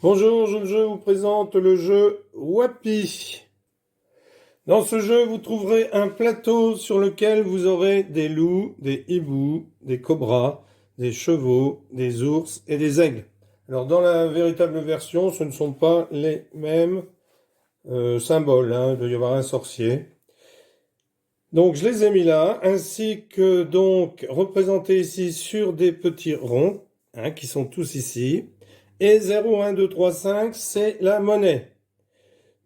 Bonjour, je vous présente le jeu Wapi. Dans ce jeu, vous trouverez un plateau sur lequel vous aurez des loups, des hiboux, des cobras, des chevaux, des ours et des aigles. Alors dans la véritable version, ce ne sont pas les mêmes symboles, hein. Il doit y avoir un sorcier. Donc je les ai mis là, ainsi que donc représentés ici sur des petits ronds, hein, qui sont tous ici. Et 0, 1, 2, 3, 5, c'est la monnaie.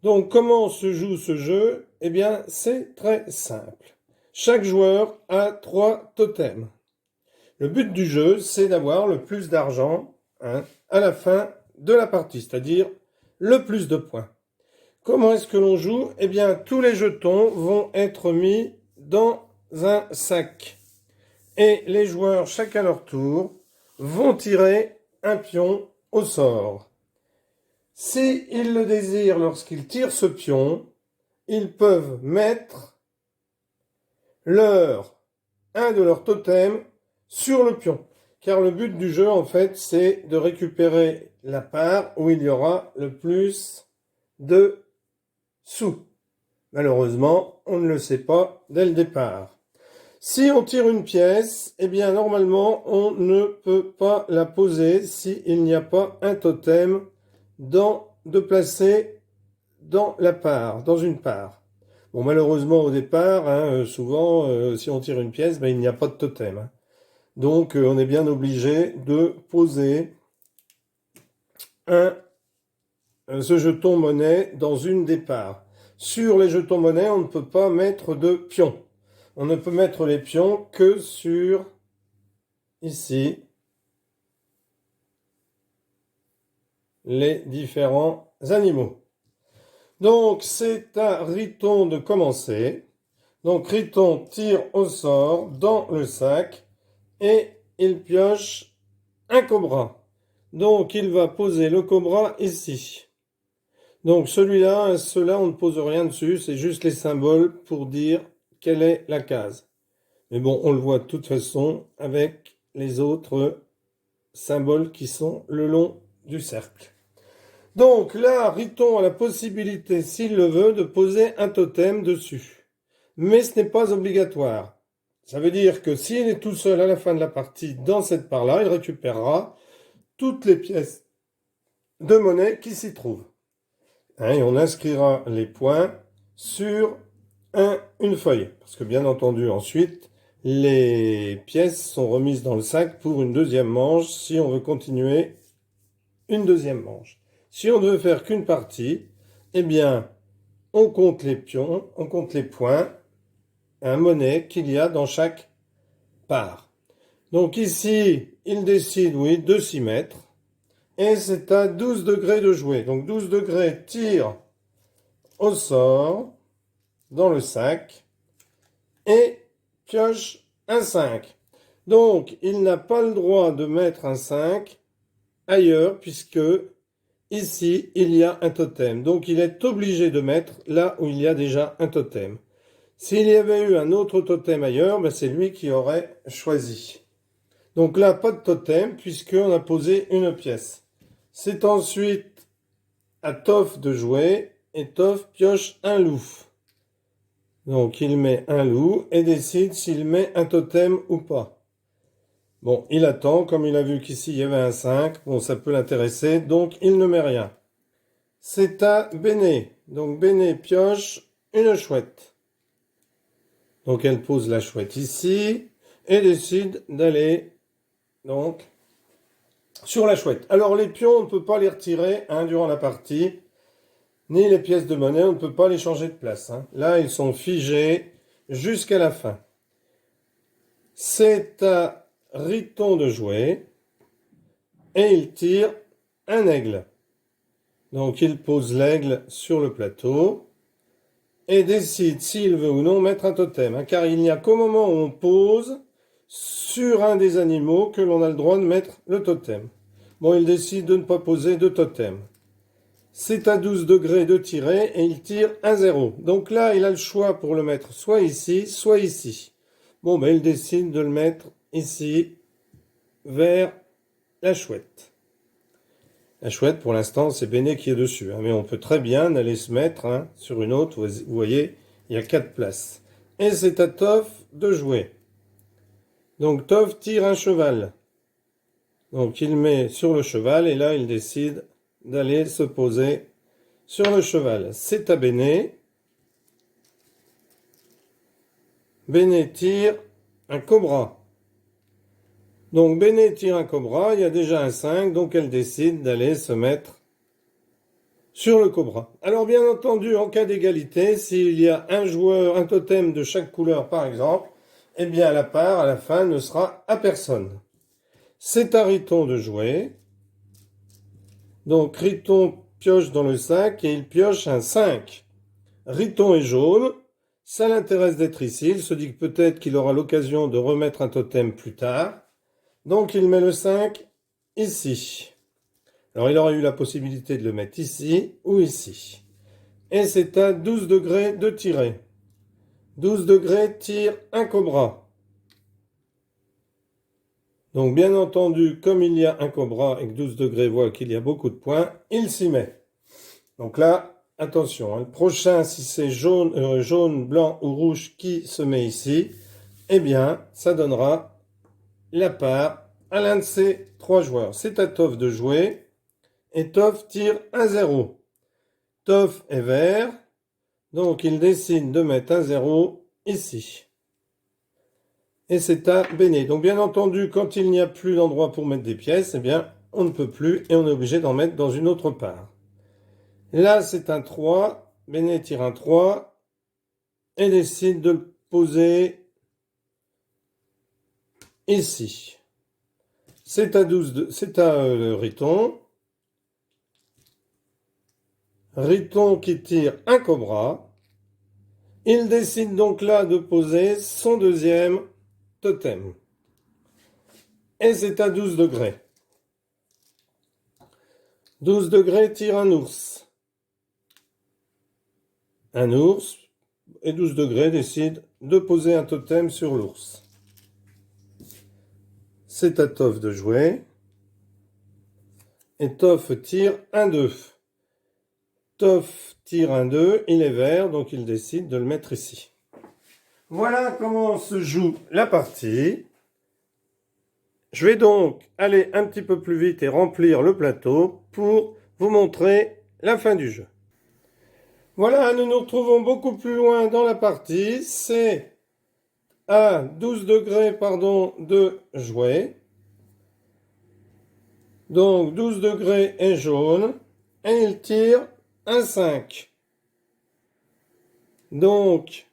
Donc, comment se joue ce jeu? Eh bien, c'est très simple. Chaque joueur a 3 totems. Le but du jeu, c'est d'avoir le plus d'argent, hein, à la fin de la partie, c'est-à-dire le plus de points. Comment est-ce que l'on joue? Eh bien, tous les jetons vont être mis dans un sac. Et les joueurs, chacun leur tour, vont tirer un pion au sort. S'ils le désirent lorsqu'ils tirent ce pion, ils peuvent mettre un de leurs totems sur le pion. Car le but du jeu, en fait, c'est de récupérer la part où il y aura le plus de sous. Malheureusement, on ne le sait pas dès le départ. Si on tire une pièce, eh bien, normalement, on ne peut pas la poser s'il n'y a pas un totem de placer dans la part, dans une part. Bon, malheureusement, au départ, hein, souvent, si on tire une pièce, ben, il n'y a pas de totem, hein. Donc, on est bien obligé de poser ce jeton monnaie dans une des parts. Sur les jetons monnaie, on ne peut pas mettre de pions. On ne peut mettre les pions que sur, ici, les différents animaux. Donc, c'est à Riton de commencer. Donc, Riton tire au sort dans le sac et il pioche un cobra. Donc, il va poser le cobra ici. Donc, celui-là, ceux-là, on ne pose rien dessus, c'est juste les symboles pour dire quelle est la case. Mais bon, on le voit de toute façon avec les autres symboles qui sont le long du cercle. Donc là, Riton a la possibilité, s'il le veut, de poser un totem dessus. Mais ce n'est pas obligatoire. Ça veut dire que s'il est tout seul à la fin de la partie dans cette part-là, il récupérera toutes les pièces de monnaie qui s'y trouvent. Hein, et on inscrira les points sur une feuille. Parce que bien entendu, ensuite, les pièces sont remises dans le sac pour une deuxième manche si on veut continuer une deuxième manche. Si on ne veut faire qu'une partie, eh bien, on compte les pions, on compte les points, un monnaie qu'il y a dans chaque part. Donc ici, il décide, oui, de s'y mettre. Et c'est à 12 degrés de jouer. Donc 12 degrés tire au sort dans le sac et pioche un 5. Donc il n'a pas le droit de mettre un 5 ailleurs puisque ici, il y a un totem. Donc, il est obligé de mettre là où il y a déjà un totem. S'il y avait eu un autre totem ailleurs, ben c'est lui qui aurait choisi. Donc là, pas de totem puisqu'on a posé une pièce. C'est ensuite à Toff de jouer et Toff pioche un loup. Donc, il met un loup et décide s'il met un totem ou pas. Bon, il attend, comme il a vu qu'ici il y avait un 5, bon, ça peut l'intéresser, donc il ne met rien. C'est à Béné. Donc Béné pioche une chouette. Donc elle pose la chouette ici et décide d'aller donc sur la chouette. Alors les pions, on ne peut pas les retirer, hein, durant la partie, ni les pièces de monnaie, on ne peut pas les changer de place, hein. Là, ils sont figés jusqu'à la fin. C'est à Riton de jouer et il tire un aigle. Donc il pose l'aigle sur le plateau et décide s'il veut ou non mettre un totem, hein, car il n'y a qu'au moment où on pose sur un des animaux que l'on a le droit de mettre le totem. Bon, il décide de ne pas poser de totem. C'est à 12 degrés de tirer et il tire un 0. Donc là, il a le choix pour le mettre soit ici, soit ici. Bon, ben il décide de le mettre ici, vers la chouette. La chouette, pour l'instant, c'est Béné qui est dessus. Mais on peut très bien aller se mettre sur une autre. Vous voyez, il y a 4 places. Et c'est à Toff de jouer. Donc Toff tire un cheval. Donc il met sur le cheval et là il décide d'aller se poser sur le cheval. C'est à Béné. Béné tire un cobra. Donc Béné tire un cobra, il y a déjà un 5, donc elle décide d'aller se mettre sur le cobra. Alors bien entendu, en cas d'égalité, s'il y a un joueur, un totem de chaque couleur par exemple, eh bien la part à la fin ne sera à personne. C'est à Riton de jouer. Donc Riton pioche dans le sac et il pioche un 5. Riton est jaune. Ça l'intéresse d'être ici. Il se dit que peut-être qu'il aura l'occasion de remettre un totem plus tard. Donc il met le 5 ici. Alors il aurait eu la possibilité de le mettre ici ou ici. Et c'est à 12 degrés de tirer. 12 degrés tire un cobra. Donc bien entendu, comme il y a un cobra et que 12 degrés voit qu'il y a beaucoup de points, il s'y met. Donc là, attention, le prochain, si c'est jaune, blanc ou rouge qui se met ici, eh bien, ça donnera la part à l'un de ces 3 joueurs. C'est à Toff de jouer et Toff tire un 0. Toff est vert, donc il décide de mettre un 0 ici. Et c'est à Béné. Donc bien entendu, quand il n'y a plus d'endroit pour mettre des pièces, eh bien, on ne peut plus et on est obligé d'en mettre dans une autre part. Là, c'est un 3. Béné tire un 3 et décide de le poser ici. C'est à Riton. Riton qui tire un cobra. Il décide donc là de poser son deuxième totem. Et c'est à 12 degrés. 12 degrés tire un ours. Un ours. Et 12 degrés décide de poser un totem sur l'ours. C'est à Toff de jouer. Et Toff tire un 2. Toff tire un 2, il est vert, donc il décide de le mettre ici. Voilà comment se joue la partie. Je vais donc aller un petit peu plus vite et remplir le plateau pour vous montrer la fin du jeu. Voilà, nous nous retrouvons beaucoup plus loin dans la partie. C'est à 12 degrés de jouer. Donc 12 degrés est jaune et il tire un 5. Donc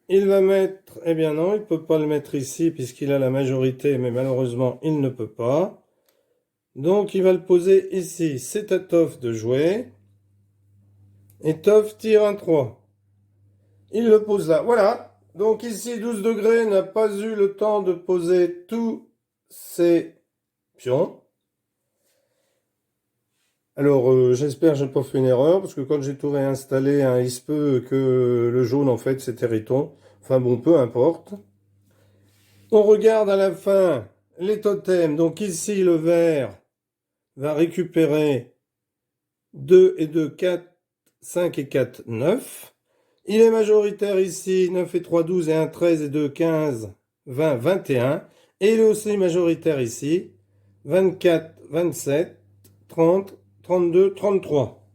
il va mettre, eh bien non, il ne peut pas le mettre ici puisqu'il a la majorité, mais malheureusement il ne peut pas. Donc il va le poser ici. C'est à Toff de jouer. Et Toff tire un 3. Il le pose là. Voilà. Donc ici 12 degrés n'a pas eu le temps de poser tous ses pions. Alors, j'espère que je n'ai pas fait une erreur, parce que quand j'ai tout réinstallé, il se peut que le jaune, en fait, c'était Riton. Enfin bon, peu importe. On regarde à la fin les totems. Donc ici, le vert va récupérer 2 et 2, 4, 5 et 4, 9. Il est majoritaire ici, 9 et 3, 12 et 1, 13 et 2, 15, 20, 21. Et il est aussi majoritaire ici, 24, 27, 30, 32, 33.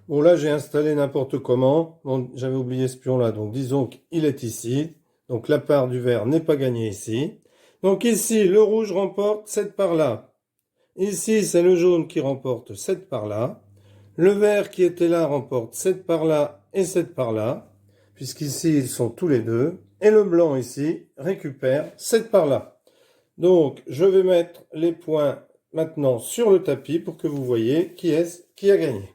Bon, là, j'ai installé n'importe comment. Bon, j'avais oublié ce pion-là. Donc, disons qu'il est ici. Donc, la part du vert n'est pas gagnée ici. Donc, ici, le rouge remporte cette part-là. Ici, c'est le jaune qui remporte cette part-là. Le vert qui était là remporte cette part-là et cette part-là. Puisqu'ici, ils sont tous les deux. Et le blanc, ici, récupère cette part-là. Donc, je vais mettre les points maintenant sur le tapis pour que vous voyez qui est-ce qui a gagné.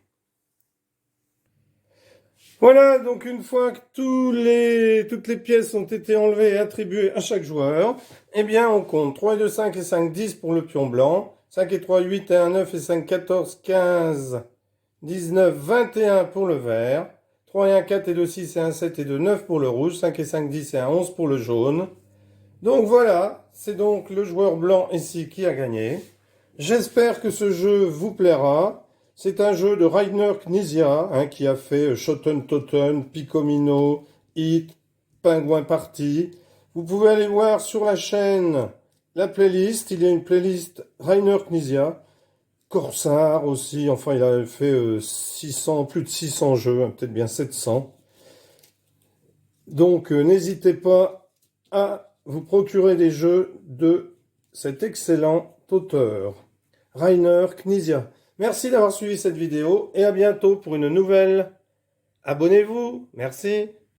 Voilà, donc une fois que toutes les pièces ont été enlevées et attribuées à chaque joueur, eh bien on compte 3 et 2, 5 et 5, 10 pour le pion blanc, 5 et 3, 8 et 1, 9 et 5, 14, 15, 19, 21 pour le vert, 3 et 1, 4 et 2, 6 et 1, 7 et 2, 9 pour le rouge, 5 et 5, 10 et 1, 11 pour le jaune. Donc voilà, c'est donc le joueur blanc ici qui a gagné. J'espère que ce jeu vous plaira. C'est un jeu de Rainer Knizia, qui a fait Shoten Toten, Picomino, Hit, Penguin Party. Vous pouvez aller voir sur la chaîne la playlist. Il y a une playlist Rainer Knizia. Corsair aussi, enfin il a fait 600, plus de 600 jeux, peut-être bien 700. Donc n'hésitez pas à vous procurer des jeux de cet excellent auteur, Rainer Knizia. Merci d'avoir suivi cette vidéo et à bientôt pour une nouvelle. Abonnez-vous, merci.